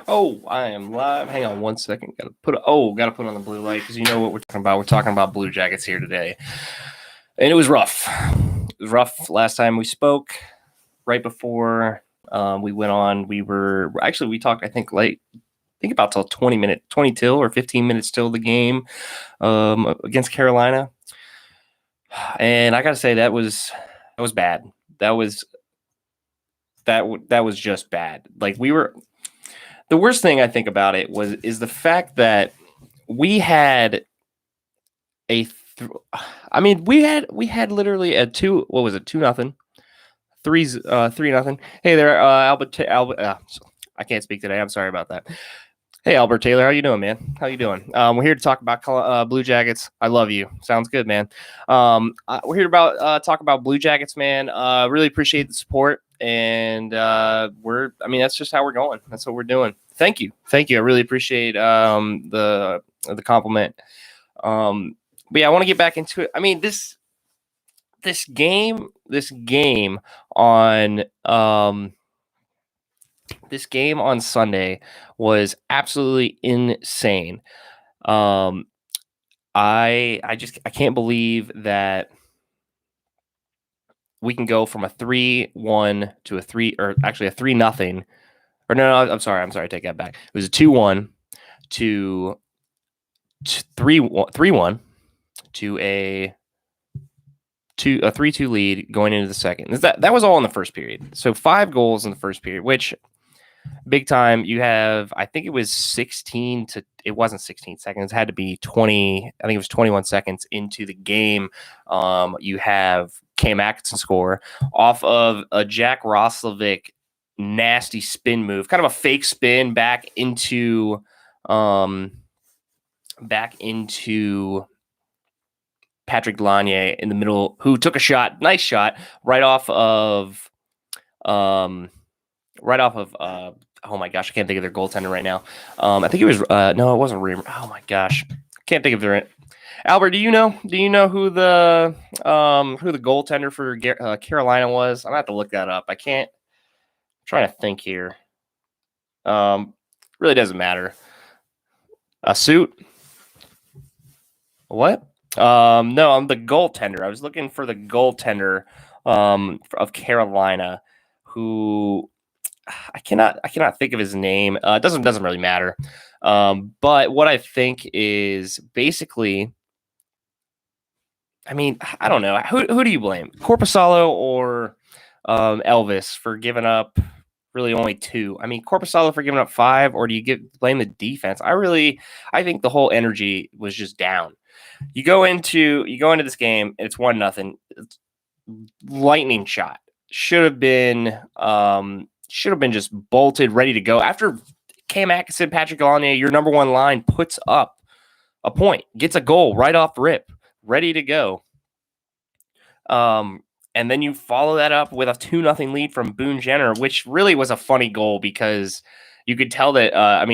Oh, I am live. Hang on one second. Gotta put on the blue light because you know what we're talking about. We're talking about Blue Jackets here today, and it was rough. It was rough last time we spoke. Right before we went on, we talked. I think about till 20 till or 15 minutes till the game against Carolina, and I gotta say that was bad. That was just bad. Like we were. The worst thing I think about it is the fact that we had we had literally a 2-0, 3-0. Hey there, Albert. I can't speak today. I'm sorry about that. Hey, Albert Taylor, how you doing, man? How you doing? We're here to talk about Blue Jackets. I love you. Sounds good, man. We're here to talk about Blue Jackets, man. Really appreciate the support, and that's just how we're going. That's what we're doing. Thank you. I really appreciate the compliment. But yeah, I want to get back into it. I mean, this game on Sunday was absolutely insane. I can't believe that we can go from a 3-1 to a 3-0. Or no, I'm sorry, take that back. It was a 2-1 to 3-1 to a 3-2 lead going into the second. That was all in the first period. So 5 goals in the first period, which big time. You have, I think it was 16 to, it wasn't 16 seconds. It had to be 20. I think it was 21 seconds into the game. You have Cam Atkinson score off of a Jack Roslovic nasty spin move, kind of a fake spin back into Patrick Lanier in the middle, who took a shot, nice shot, right off of oh my gosh, I can't think of their goaltender right now. I think it was no, it wasn't Reamer. Oh my gosh, can't think of their. Albert, do you know who the goaltender for Carolina was? I'm gonna have to look that up. I can't. I'm trying to think here. Really doesn't matter. A suit. What? No, I'm the goaltender. I was looking for the goaltender of Carolina, who I cannot think of his name. It doesn't really matter. But what I think is basically, I mean, I don't know. Who do you blame? Korpisalo or Elvis for giving up really only 2? I mean, Korpisalo for giving up 5, or do you blame the defense? I think the whole energy was just down. You go into this game, and it's 1-0. It's lightning shot. Should have been just bolted, ready to go. After Cam Atkinson, Patrick Lanier, your number one line puts up a point, gets a goal right off rip, ready to go. And then you follow that up with a 2-0 lead from Boone Jenner, which really was a funny goal because you could tell that,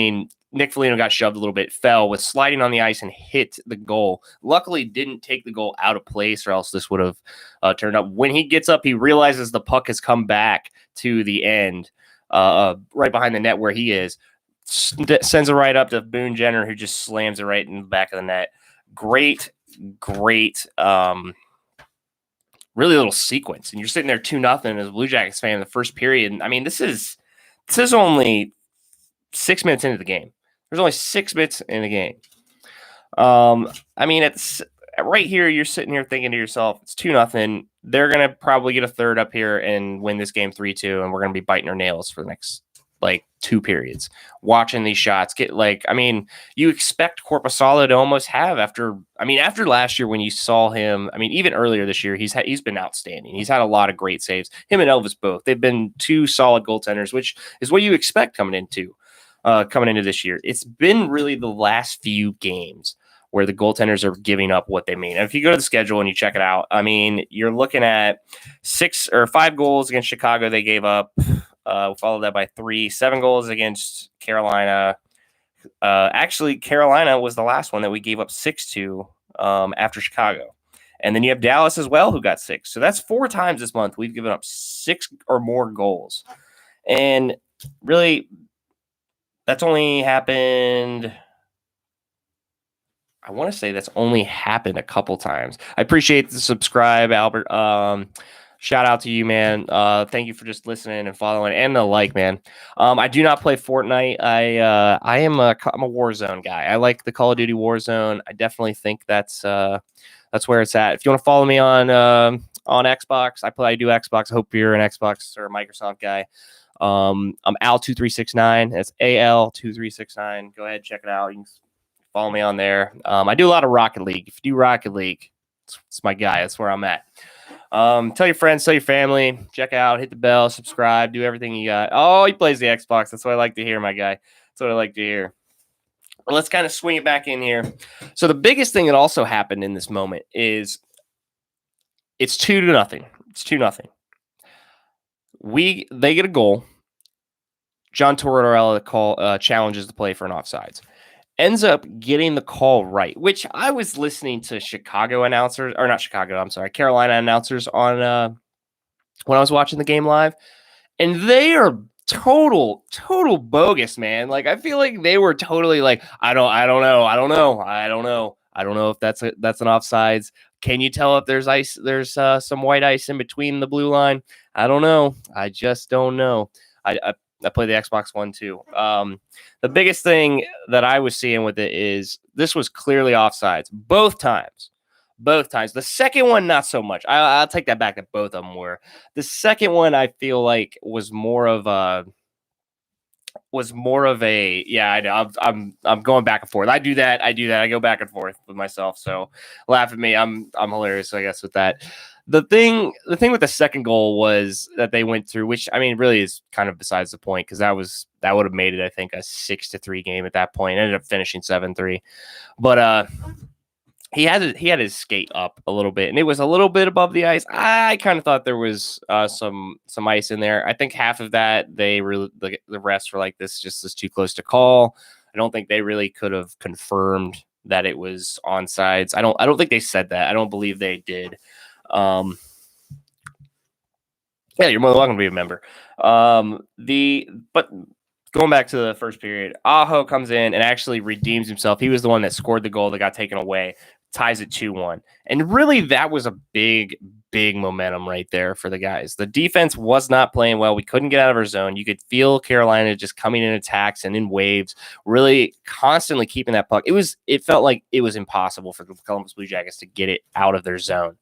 Nick Foligno got shoved a little bit, fell, was sliding on the ice and hit the goal. Luckily, didn't take the goal out of place, or else this would have turned up. When he gets up, he realizes the puck has come back to the end, right behind the net where he is. Sends it right up to Boone Jenner, who just slams it right in the back of the net. Great, really little sequence. And you're sitting there 2-0 as a Blue Jackets fan in the first period. And I mean, this is only 6 minutes into the game. There's only 6 minutes in the game. It's right here. You're sitting here thinking to yourself, it's 2-0. They're going to probably get a third up here and win this game 3-2. And we're going to be biting our nails for the next 2 periods, watching these shots you expect Korpisalo to almost have after last year when you saw him. Even earlier this year, he's been outstanding. He's had a lot of great saves. Him and Elvis both. They've been 2 solid goaltenders, which is what you expect coming into this year. It's been really the last few games where the goaltenders are giving up what they mean. And if you go to the schedule and you check it out, you're looking at 6 or 5 goals against Chicago. They gave up. Followed that by 7 goals against Carolina. Actually, Carolina was the last one that we gave up 6 to after Chicago. And then you have Dallas as well, who got 6. So that's 4 times this month we've given up 6 or more goals. And really, That's only happened. I want to say that's only happened a couple times. I appreciate the subscribe, Albert. Shout out to you, man. Thank you for just listening and following and the like, man. I do not play Fortnite. I'm a Warzone guy. I like the Call of Duty Warzone. I definitely think that's where it's at. If you want to follow me on Xbox, I do Xbox. I hope you're an Xbox or a Microsoft guy. I'm Al2369. That's AL2369. Go ahead, check it out. You can follow me on there. I do a lot of Rocket League. If you do Rocket League, it's my guy. That's where I'm at. Tell your friends, tell your family, check out, hit the bell, subscribe, do everything you got. Oh, he plays the Xbox. That's what I like to hear, my guy. That's what I like to hear. Well, let's kind of swing it back in here. So the biggest thing that also happened in this moment is it's 2-0. It's 2-0. They get a goal. John Tortorella challenges the play for an offsides. Ends up getting the call right, which I was listening to Carolina announcers on when I was watching the game live, and they are total bogus, man. Like, I feel like they were totally like, I don't know if that's an offsides. Can you tell if there's ice? There's some white ice in between the blue line. I don't know. I just don't know. I play the Xbox One too. The biggest thing that I was seeing with it is this was clearly offsides both times. The second one, not so much. I'll take that back that both of them were. The second one, I feel like was more of a yeah. I know. I'm going back and forth. I do that. I go back and forth with myself. So laugh at me. I'm hilarious, I guess, with that. The thing with the second goal was that they went through, which I mean, really is kind of besides the point, because that would have made it, I think, a 6-3 game at that point. It ended up finishing 7-3, but he had his skate up a little bit, and it was a little bit above the ice. I kind of thought there was some ice in there. I think half of that the refs were like, this just is too close to call. I don't think they really could have confirmed that it was onside. I don't think they said that. I don't believe they did. Yeah, you're more than welcome to be a member. But going back to the first period, Aho comes in and actually redeems himself. He was the one that scored the goal that got taken away, ties it 2-1. And really, that was a big momentum right there for the guys. The defense was not playing well. We couldn't get out of our zone. You could feel Carolina just coming in attacks and in waves, really constantly keeping that puck. It felt like it was impossible for the Columbus Blue Jackets to get it out of their zone.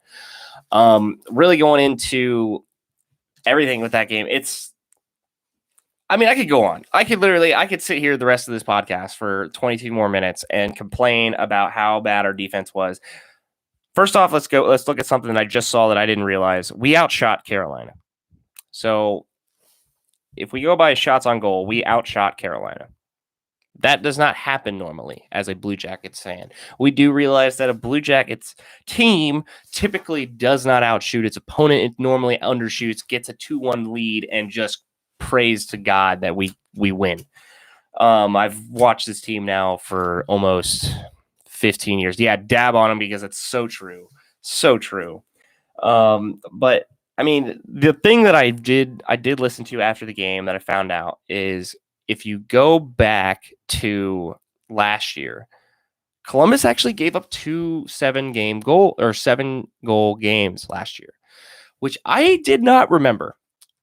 Really going into everything with that game. I mean, I could go on. I could sit here the rest of this podcast for 22 more minutes and complain about how bad our defense was. First off, let's look at something that I just saw that I didn't realize. We outshot Carolina. So if we go by shots on goal, we outshot Carolina. That does not happen normally as a Blue Jackets fan. We do realize that a Blue Jackets team typically does not outshoot its opponent. It normally undershoots, gets a 2-1 lead, and just prays to God that we win. I've watched this team now for almost 15 years. Yeah, dab on them because it's so true. So true. But I mean, the thing that I did listen to after the game that I found out is, if you go back to last year, Columbus actually gave up 2 7-goal games last year, which I did not remember.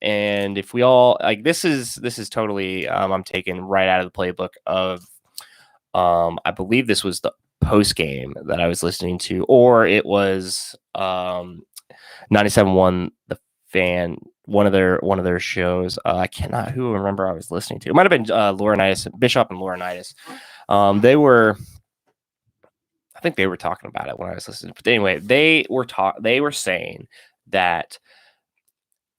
And if we all like, this is totally I'm taking right out of the playbook of I believe this was the post game that I was listening to, or it was 97.1 The Fan, one of their shows. I cannot remember I was listening to. It might have been Laurinaitis, Bishop and Laurinaitis. I think they were talking about it when I was listening. But anyway, they were saying that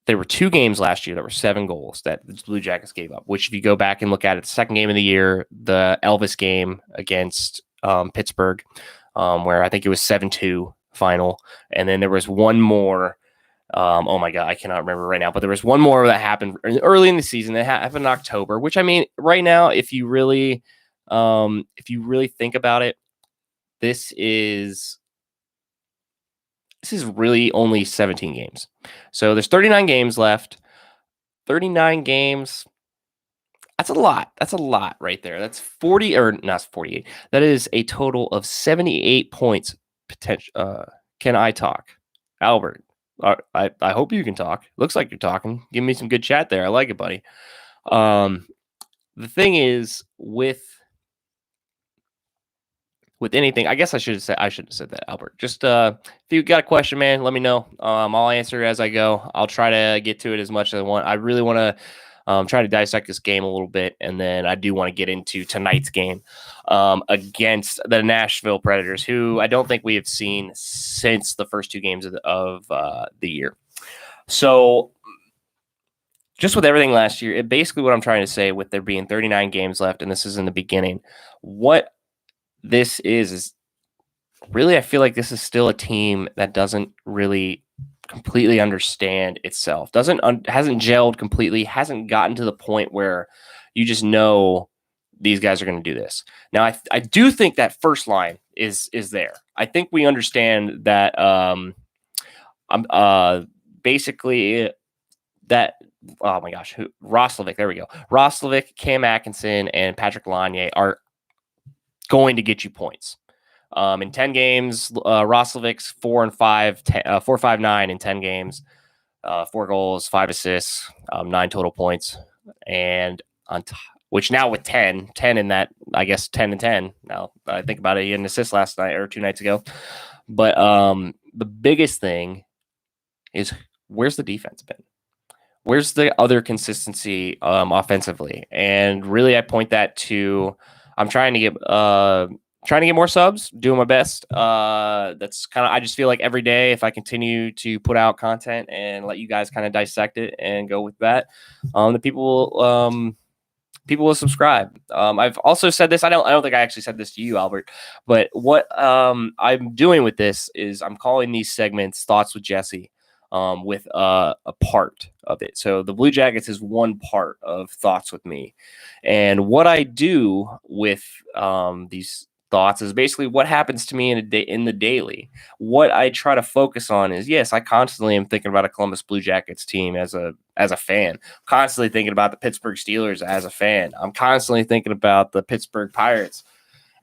there were 2 games last year that were 7 goals that the Blue Jackets gave up, which if you go back and look at it, the second game of the year, the Elvis game against Pittsburgh, where I think it was 7-2 final. And then there was one more. Oh my God, I cannot remember right now, but there was one more that happened early in the season that happened in October, which, I mean, right now, if you really think about it, this is really only 17 games. So there's 39 games left. 39 games. That's a lot. That's a lot right there. That's 40 or not 48. That is a total of 78 points potential. Can I talk? Albert, I hope you can talk. Looks like you're talking. Give me some good chat there. I like it, buddy. The thing is with anything, I guess I shouldn't have said that, Albert. Just if you got a question, man, let me know. I'll answer as I go. I'll try to get to it as much as I want. I really want to try to dissect this game a little bit, and then I do want to get into tonight's game against the Nashville Predators, who I don't think we have seen since the first two games of the year. So just with everything last year, basically what I'm trying to say, with there being 39 games left, and this is in the beginning, what this is really, I feel like this is still a team that doesn't really completely understand itself, hasn't gelled completely, hasn't gotten to the point where you just know these guys are going to do this. Now, I do think that first line is there. I think we understand that basically that, oh my gosh, Roslovic, there we go. Roslovic, Cam Atkinson, and Patrick Lanier are going to get you points. In 10 games, Roslovic's 4-5-9 in 10 games, 4 goals, 5 assists, 9 total points. And which now with 10 in that, I guess 10 and 10. Now I think about it, he had an assist last night or 2 nights ago. But the biggest thing is, where's the defense been? Where's the other consistency offensively? And really, I point that to, I'm trying to get more subs, doing my best. That's kind of, I just feel like every day, if I continue to put out content and let you guys kind of dissect it and go with that, the people will subscribe. I've also said this. I don't think I actually said this to you, Albert, but what I'm doing with this is I'm calling these segments Thoughts with Jesse. With a part of it. So the Blue Jackets is one part of Thoughts with me. And what I do with these thoughts is basically what happens to me in the daily. What I try to focus on is, yes, I constantly am thinking about a Columbus Blue Jackets team as a fan. I'm constantly thinking about the Pittsburgh Steelers as a fan. I'm constantly thinking about the Pittsburgh Pirates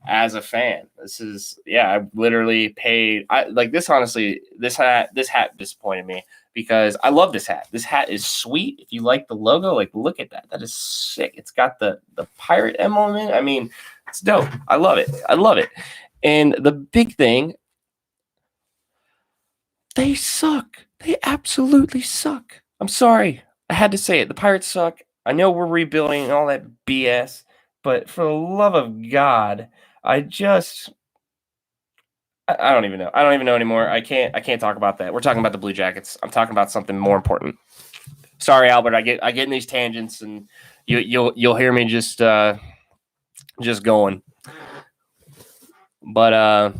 as a fan. This is, I literally paid. Honestly, this hat disappointed me, because I love this hat. This hat is sweet. If you like the logo, look at that. That is sick. It's got the pirate emblem in it. I mean, it's dope. I love it. And the big thing, they suck. They absolutely suck. I'm sorry. I had to say it. The Pirates suck. I know we're rebuilding and all that BS, but for the love of God, I don't even know. I don't even know anymore. I can't talk about that. We're talking about the Blue Jackets. I'm talking about something more important. Sorry, Albert. I get in these tangents, and you'll hear me just going. But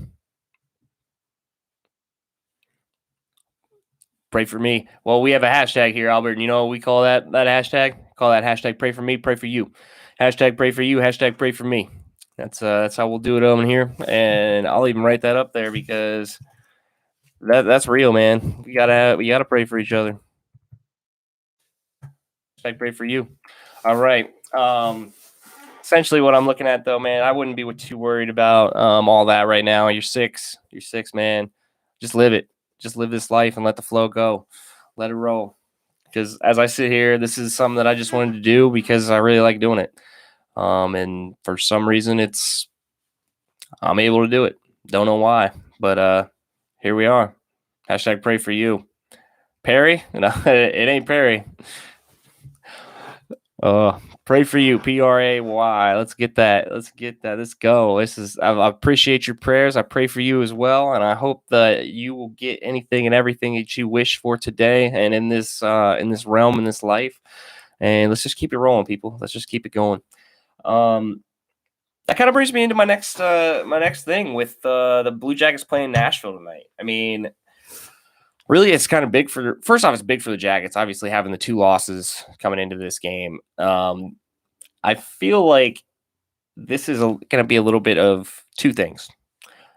pray for me. Well, we have a hashtag here, Albert. And you know what we call that hashtag? Call that hashtag pray for me, pray for you. Hashtag pray for you, hashtag pray for me. That's how we'll do it over here. And I'll even write that up there, because that's real, man. We gotta pray for each other. Hashtag pray for you. All right. Essentially what I'm looking at, though, man, I wouldn't be too worried about all that right now. You're 6, man. Just live it. Just live this life and let the flow go. Let it roll. Because as I sit here, this is something that I just wanted to do because I really like doing it. And for some reason, I'm able to do it. Don't know why, but here we are. Hashtag pray for you. Perry? No, it ain't Perry. Pray for you. Pray. Let's get that. Let's go. I appreciate your prayers. I pray for you as well, and I hope that you will get anything and everything that you wish for today and in this realm, in this life. And let's just keep it rolling, people. Let's just keep it going. That kind of brings me into my next thing with the Blue Jackets playing Nashville tonight. I mean, really, it's kind of big first off, it's big for the Jackets, obviously, having the 2 losses coming into this game. I feel like this is going to be a little bit of 2 things.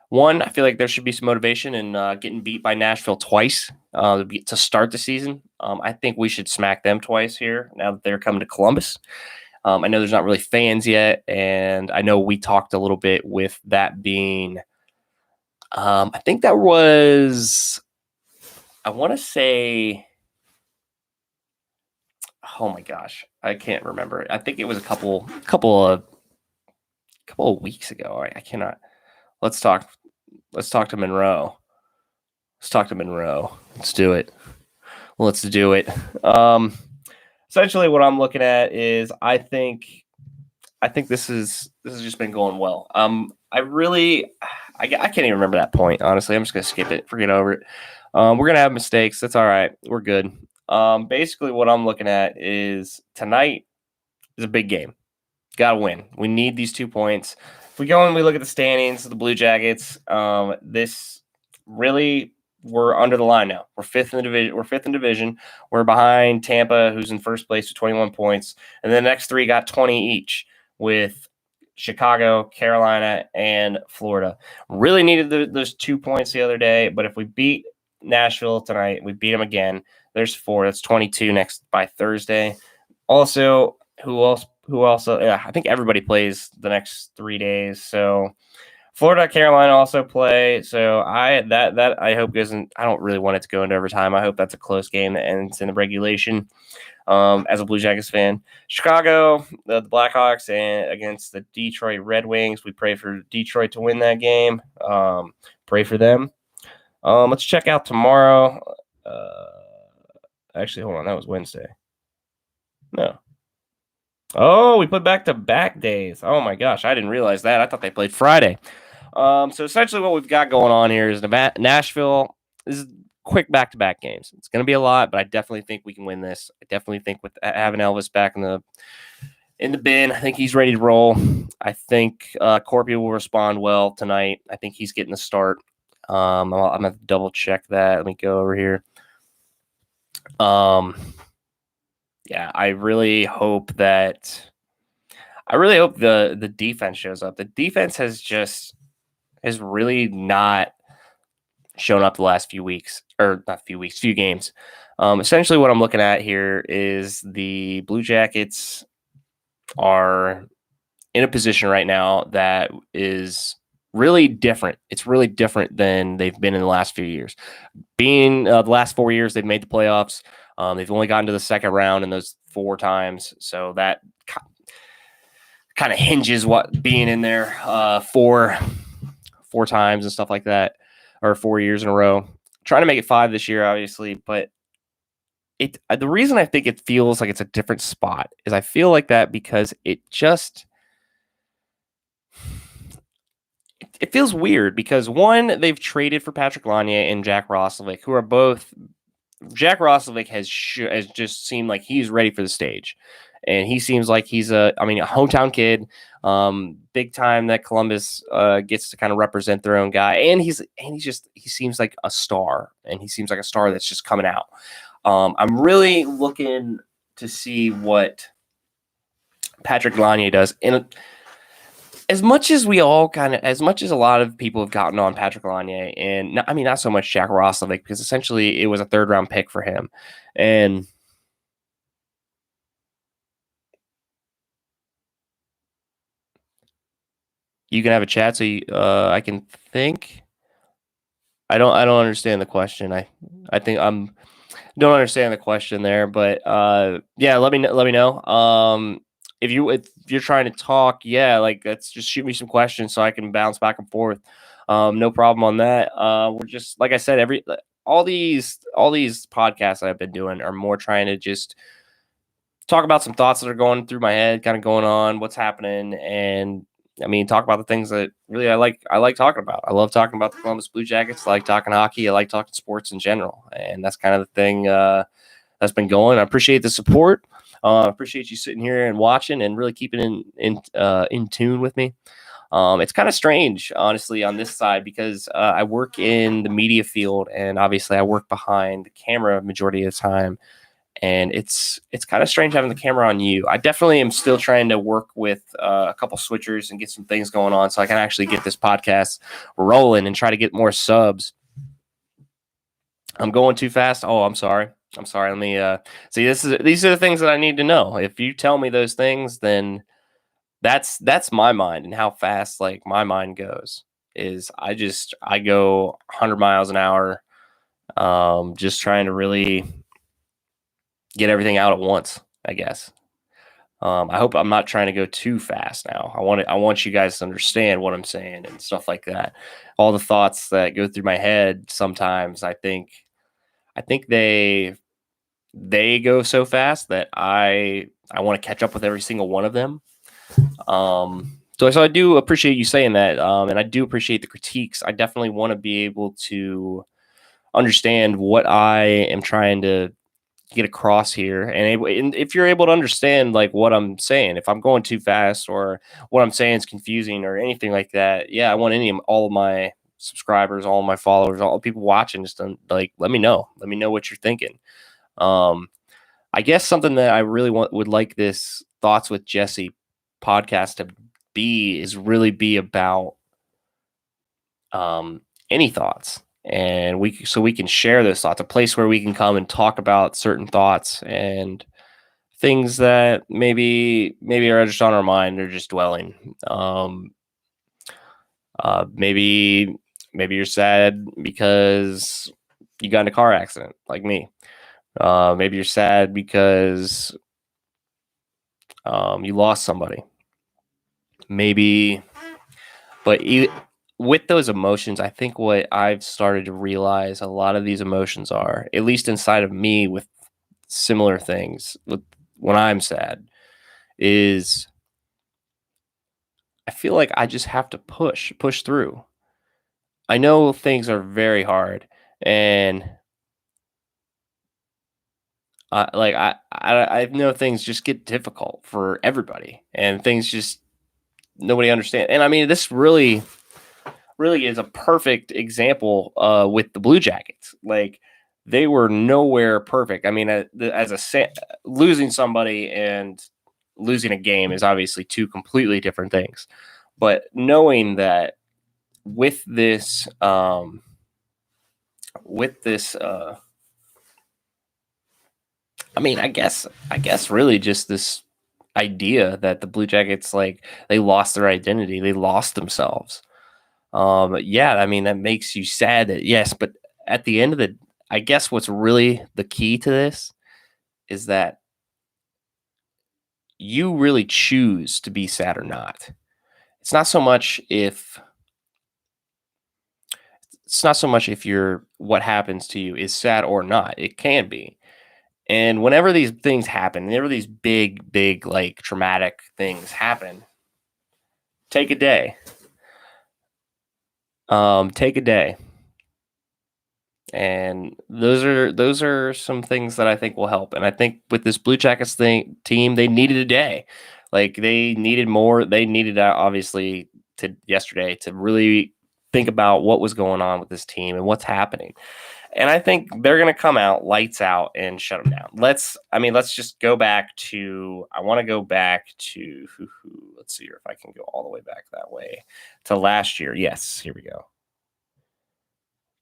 One, I feel like there should be some motivation in getting beat by Nashville twice to start the season. I think we should smack them twice here now that they're coming to Columbus. I know there's not really fans yet, and I know we talked a little bit with that being, I think that was, I want to say, oh my gosh, I can't remember. I think it was a couple of weeks ago. I cannot. Let's talk to Monroe. Let's talk to Monroe. Let's do it. Let's do it. Essentially, what I'm looking at is I think this has just been going well. I can't even remember that point. Honestly, I'm just gonna skip it. Forget over it. We're gonna have mistakes. That's all right. We're good. Basically, what I'm looking at is tonight is a big game. Got to win. We need these 2 points. If we go and we look at the standings of the Blue Jackets, this really, we're under the line now. We're fifth in division. We're behind Tampa, who's in first place with 21 points, and the next 3 got 20 each, with Chicago, Carolina, and Florida. Really needed those 2 points the other day, but if we beat Nashville tonight, we beat them again. There's 4. That's 22 next by Thursday. Also, who else? Yeah, I think everybody plays the next 3 days. So Florida, Carolina also play. So I hope doesn't. I don't really want it to go into overtime. I hope that's a close game that ends in the regulation. As a Blue Jackets fan, Chicago, the Blackhawks, and against the Detroit Red Wings. We pray for Detroit to win that game. Pray for them. Let's check out tomorrow. Actually, hold on. That was Wednesday. No. Oh, we put back-to-back days. Oh, my gosh. I didn't realize that. I thought they played Friday. So essentially what we've got going on here is Nashville. This is quick back-to-back games. It's going to be a lot, but I definitely think we can win this. I definitely think with having Elvis back in the bin, I think he's ready to roll. I think Corpy will respond well tonight. I think he's getting the start. I'm going to double-check that. Let me go over here. Yeah, I really hope the defense shows up. The defense has really not shown up the last few games. Essentially what I'm looking at here is the Blue Jackets are in a position right now that is really different. It's really different than they've been in the last few years. Being the last 4 years, they've made the playoffs. They've only gotten to the second round in those 4 times. So that kind of hinges what being in there four times and stuff like that, or 4 years in a row. Trying to make it 5 this year, obviously, but the reason I think it feels like it's a different spot is I feel like that because it feels weird because, one, they've traded for Patrick Lanier and Jack Roslovic, who are both. Jack Roslovic has just seemed like he's ready for the stage, and he seems like he's a hometown kid, big time that Columbus gets to kind of represent their own guy, and he seems like a star, and he seems like a star that's just coming out. I'm really looking to see what Patrick Lanier does. And as much as a lot of people have gotten on Patrick Lanier, and not so much Jack Roslovic, because essentially it was a 3rd round pick for him. And you can have a chat so I can think. I don't understand the question. I think don't understand the question there, but yeah, let me know. If you're trying to talk, yeah, let's just shoot me some questions so I can bounce back and forth. No problem on that. We're just, like I said, all these podcasts that I've been doing are more trying to just talk about some thoughts that are going through my head, kind of going on, what's happening, and talk about the things that really I like talking about. I love talking about the Columbus Blue Jackets. I like talking hockey. I like talking sports in general, and that's kind of the thing that's been going. I appreciate the support. I appreciate you sitting here and watching and really keeping in tune with me. It's kind of strange, honestly, on this side because I work in the media field, and obviously I work behind the camera majority of the time. And it's kind of strange having the camera on you. I definitely am still trying to work with a couple switchers and get some things going on so I can actually get this podcast rolling and try to get more subs. I'm going too fast. Oh, I'm sorry. I'm sorry. Let me see. These are the things that I need to know. If you tell me those things, then that's my mind and how fast like my mind goes. Is I go 100 miles an hour, just trying to really get everything out at once. I guess. I hope I'm not trying to go too fast now. I want you guys to understand what I'm saying and stuff like that. All the thoughts that go through my head sometimes, I think they go so fast that I want to catch up with every single one of them. So I do appreciate you saying that, and I do appreciate the critiques. I definitely want to be able to understand what I am trying to get across here, and if you're able to understand like what I'm saying, if I'm going too fast or what I'm saying is confusing or anything like that, yeah, I want all of my subscribers, all of my followers, all the people watching, just like let me know what you're thinking. Um, I guess something that I really would like this Thoughts with Jesse podcast to be is really be about um, any thoughts, and we can share those thoughts, a place where we can come and talk about certain thoughts and things that maybe are just on our mind or just dwelling. Maybe you're sad because you got in a car accident like me. Maybe you're sad because you lost somebody. Maybe, but with those emotions, I think what I've started to realize a lot of these emotions are, at least inside of me with similar things, with when I'm sad, is I feel like I just have to push through. I know things are very hard, and I know things just get difficult for everybody, and things just nobody understands. And I mean, this really is a perfect example with the Blue Jackets. Like they were nowhere perfect. I mean, losing somebody and losing a game is obviously two completely different things. But knowing that with this, I mean, I guess really just this idea that the Blue Jackets, like, they lost their identity, they lost themselves. Yeah, I mean, that makes you sad that, yes, but at the end of I guess what's really the key to this is that you really choose to be sad or not. It's not so much if you're what happens to you is sad or not. It can be. And whenever these things happen, whenever these big, like traumatic things happen, take a day. Take a day. And those are some things that I think will help. And I think with this Blue Jackets team, they needed a day. Like they needed more. They needed obviously to yesterday to really think about what was going on with this team and what's happening. And I think they're going to come out lights out and shut them down. Let's just go back to. I want to go back to. Let's see here if I can go all the way back that way to last year. Yes, here we go.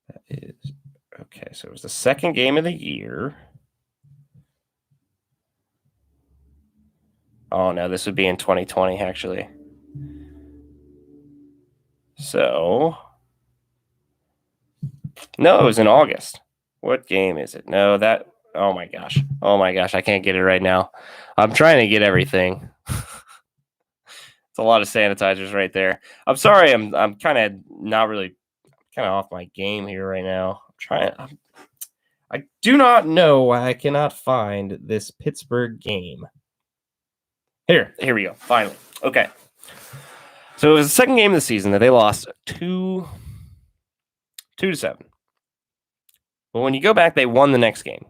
That is. Okay, so it was the second game of the year. Oh, no, this would be in 2020, actually. So, no, it was in August. What game is it? No, oh my gosh. I can't get it right now. I'm trying to get everything. It's a lot of sanitizers right there. I'm sorry, I'm kind of not really kind of off my game here right now. I do not know why I cannot find this Pittsburgh game. Here we go. Finally. Okay. So it was the second game of the season that they lost 2-7. But when you go back, they won the next game.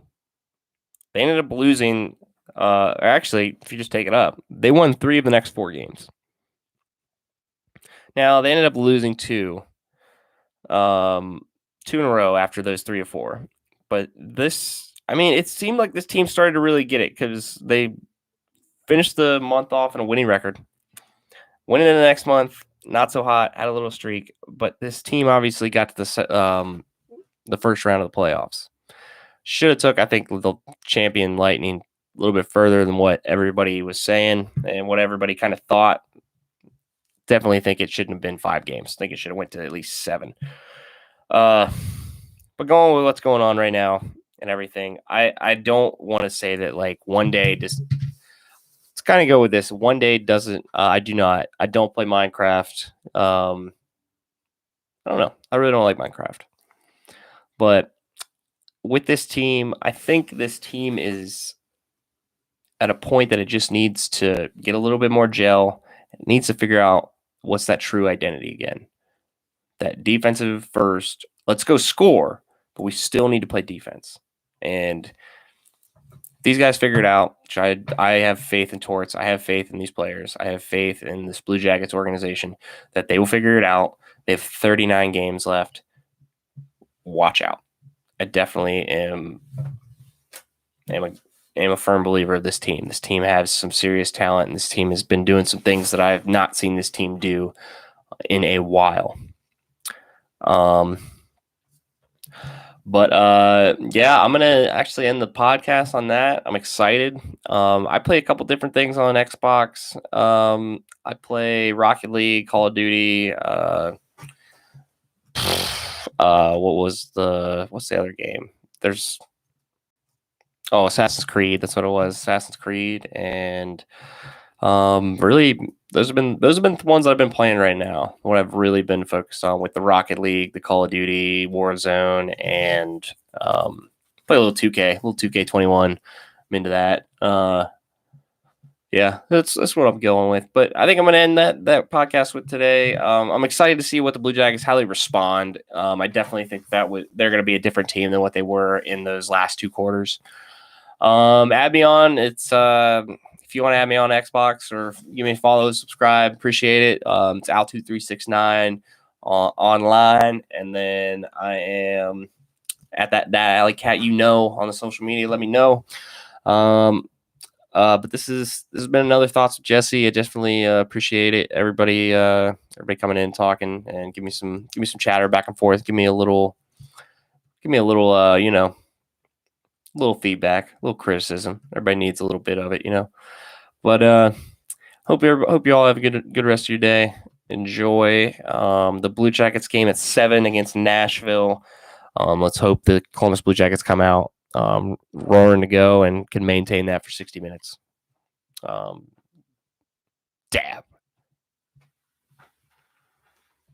They ended up losing. Or actually, if you just take it up, they won 3 of the next 4 games. Now they ended up losing 2 in a row after those 3 or 4. But it seemed like this team started to really get it because they finished the month off in a winning record. Went into the next month, not so hot, had a little streak, but this team obviously got to the first round of the playoffs. Should have took, I think, the champion Lightning a little bit further than what everybody was saying and what everybody kind of thought. Definitely think it shouldn't have been 5 games. I think it should have went to at least 7. But going with what's going on right now and everything, I don't want to say that like one day just let's kind of go with this. One day doesn't. I don't play Minecraft. I don't know. I really don't like Minecraft. But with this team, I think this team is at a point that it just needs to get a little bit more gel. It needs to figure out what's that true identity again. That defensive first. Let's go score, but we still need to play defense. And these guys figure it out. I have faith in Torts. I have faith in these players. I have faith in this Blue Jackets organization that they will figure it out. They have 39 games left. Watch out. I definitely am a firm believer of this team. This team has some serious talent, and this team has been doing some things that I have not seen this team do in a while. But yeah, I'm gonna actually end the podcast on that. I'm excited. I play a couple different things on Xbox. I play Rocket League, Call of Duty. What's the other game? Assassin's Creed. That's what it was. Assassin's Creed, and really, those have been the ones I've been playing right now. What I've really been focused on with the Rocket League, the Call of Duty, Warzone, and play a little 2K, a little 2K21. I'm into that. Yeah, that's what I'm going with. But I think I'm going to end that podcast with today. I'm excited to see what the Blue Jackets, how they respond. I definitely think they're going to be a different team than what they were in those last 2 quarters. Add me on. It's if you want to add me on Xbox or give me a follow, subscribe, appreciate it. It's Al2369 online, and then I am at that Alley Cat. On the social media. Let me know. But this has been another Thoughts with Jesse. I definitely appreciate it. Everybody coming in, talking, and give me some chatter back and forth. Give me a little little feedback, a little criticism. Everybody needs a little bit of it, But hope you all have a good rest of your day. Enjoy the Blue Jackets game at 7 against Nashville. Let's hope the Columbus Blue Jackets come out roaring to go and can maintain that for 60 minutes. Dab.